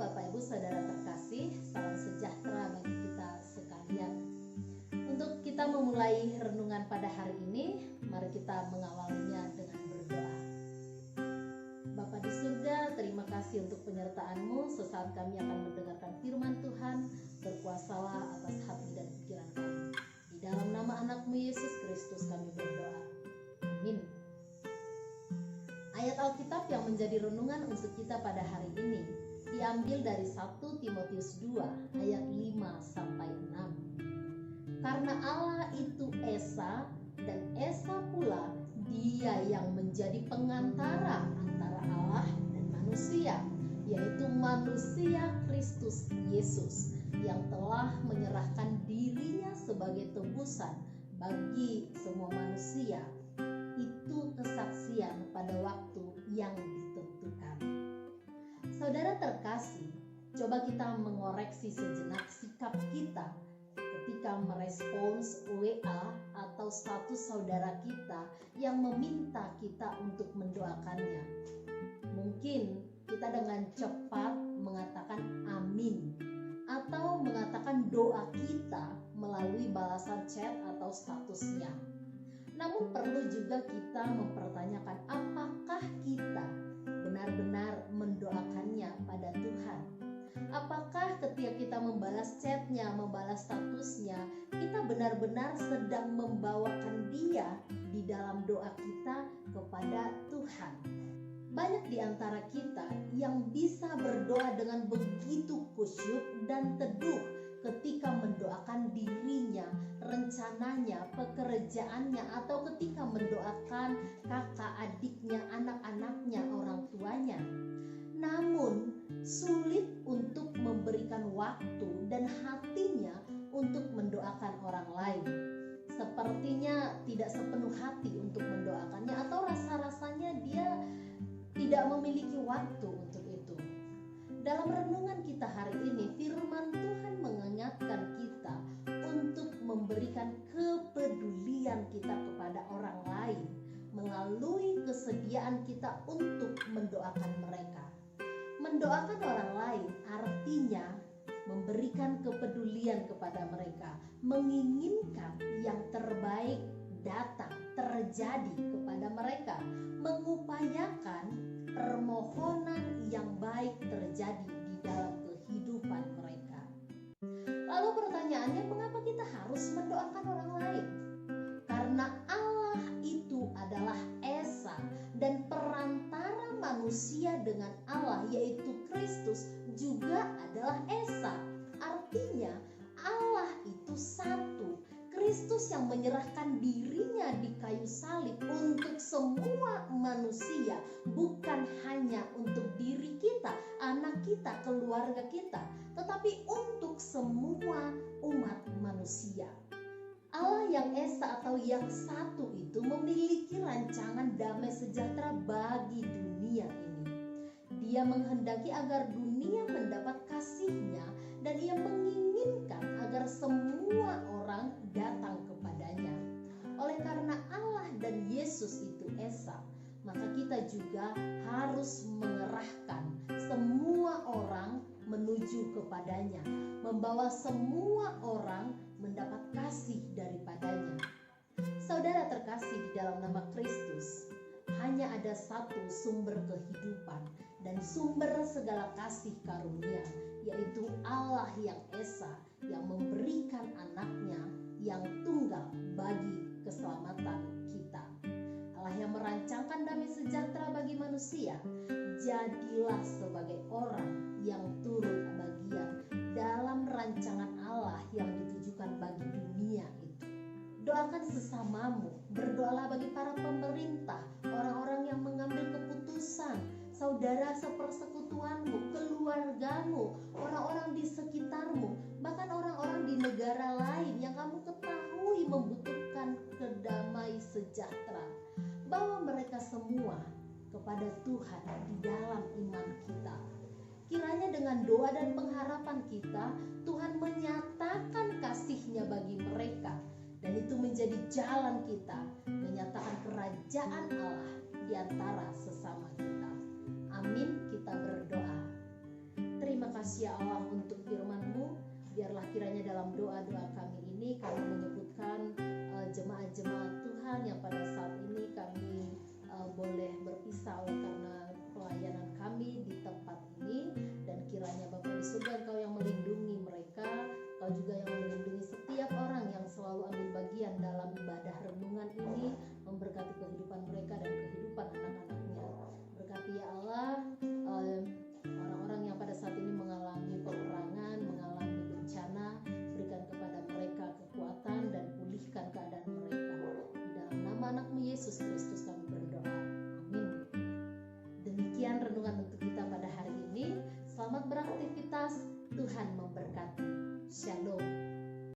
Bapak Ibu Saudara terkasih, salam sejahtera bagi kita sekalian. Untuk kita memulai renungan pada hari ini, mari kita mengawalinya dengan berdoa. Bapa di surga, terima kasih untuk penyertaan-Mu. Sesaat kami akan mendengarkan firman Tuhan, berkuasalah atas hati dan pikiran kami. Di dalam nama anak-Mu Yesus Kristus kami berdoa. Amin. Ayat Alkitab yang menjadi renungan untuk kita pada hari ini diambil dari 1 Timotius 2 ayat 5 sampai 6. Karena Allah itu Esa, dan Esa pula Dia yang menjadi pengantara antara Allah dan manusia, yaitu manusia Kristus Yesus yang telah menyerahkan dirinya sebagai tebusan bagi semua manusia. Itu kesaksian pada waktu yang ditentukan. Saudara terkasih, coba kita mengoreksi sejenak sikap kita ketika merespons WA atau status saudara kita yang meminta kita untuk mendoakannya. Mungkin kita dengan cepat mengatakan amin atau mengatakan doa kita melalui balasan chat atau statusnya. Namun perlu juga kita mempertanyakan apakah kita benar-benar mendoakannya pada Tuhan. Apakah ketika kita membalas chatnya, membalas statusnya, kita benar-benar sedang membawakan dia di dalam doa kita kepada Tuhan. Banyak di antara kita yang bisa berdoa dengan begitu khusyuk dan teduh ketika mendoakan dirinya, rencananya, pekerjaannya, atau ketika mendoakan kakak adiknya, anak-anaknya, orang tuanya. Namun sulit untuk memberikan waktu dan hatinya untuk mendoakan orang lain. Sepertinya tidak sepenuh hati untuk mendoakannya, atau rasa-rasanya dia tidak memiliki waktu untuk itu. Dalam renungan kita hari ini, firman Tuhan mengingatkan kita untuk memberikan kepedulian kita kepada orang lain melalui kesediaan kita untuk mendoakan mereka. Mendoakan orang lain artinya memberikan kepedulian kepada mereka, menginginkan yang terbaik datang, terjadi kepada mereka, mengupayakan permohonan yang baik terjadi di dalam kehidupan mereka. Lalu pertanyaannya, mengapa kita harus mendoakan orang lain? Karena Allah itu adalah Esa, dan perantara manusia dengan Allah yaitu Kristus juga adalah Esa. Artinya Allah itu satu. Kristus yang menyerahkan dirinya di kayu salib untuk semua manusia, bukan hanya untuk diri kita, anak kita, keluarga kita, tetapi untuk semua umat manusia. Allah yang Esa atau yang satu itu memiliki rancangan damai sejahtera bagi dunia ini. Dia menghendaki agar dunia mendapat kasih-Nya, dan Ia menginginkan agar semua orang datang kepadanya. Oleh karena Allah dan Yesus itu Esa, maka kita juga harus mengerahkan semua orang menuju kepadanya, membawa semua orang mendapat kasih daripadanya. Saudara terkasih, di dalam nama Kristus hanya ada satu sumber kehidupan dan sumber segala kasih karunia, yaitu Allah yang Esa, yang memberikan anaknya yang tunggal bagi keselamatan kita. Allah yang merancangkan damai sejahtera bagi manusia, jadilah sebagai orang yang turut bagian dalam rancangan Allah yang ditujukan bagi dunia itu. Doakan sesamamu, berdoalah bagi para pemerintah, orang-orang yang mengambil keputusan, saudara sepersekutuanmu, keluargamu, orang-orang di sekitarmu, bahkan orang-orang di negara lain yang kamu ketahui membutuhkan kedamai sejahtera. Bawa mereka semua kepada Tuhan di dalam iman kita. Kiranya dengan doa dan pengharapan kita, Tuhan menyatakan kasih-Nya bagi mereka, dan itu menjadi jalan kita menyatakan kerajaan Allah di antara sesama kita. Amin. Kita berdoa. Terima kasih kudus ya Allah untuk firman-Mu. Biarlah kiranya dalam doa-doa kami ini kami menyebutkan jemaat-jemaat Tuhan yang pada saat ini kami boleh berpisah oleh karena pelayanan kami di tempat ini, dan kiranya Bapa di surga Engkau yang melindungi mereka, Engkau juga yang melindungi setiap orang yang selalu ambil bagian dalam ibadah renungan ini, memberkati kehidupan mereka dan kehidupan anak-anaknya. Berkati ya Allah orang-orang yang pada saat ini mengalami peperangan, mengalami bencana, berikan kepada mereka kekuatan dan pulihkan keadaan mereka. Di dalam nama anak-Mu Yesus Kristus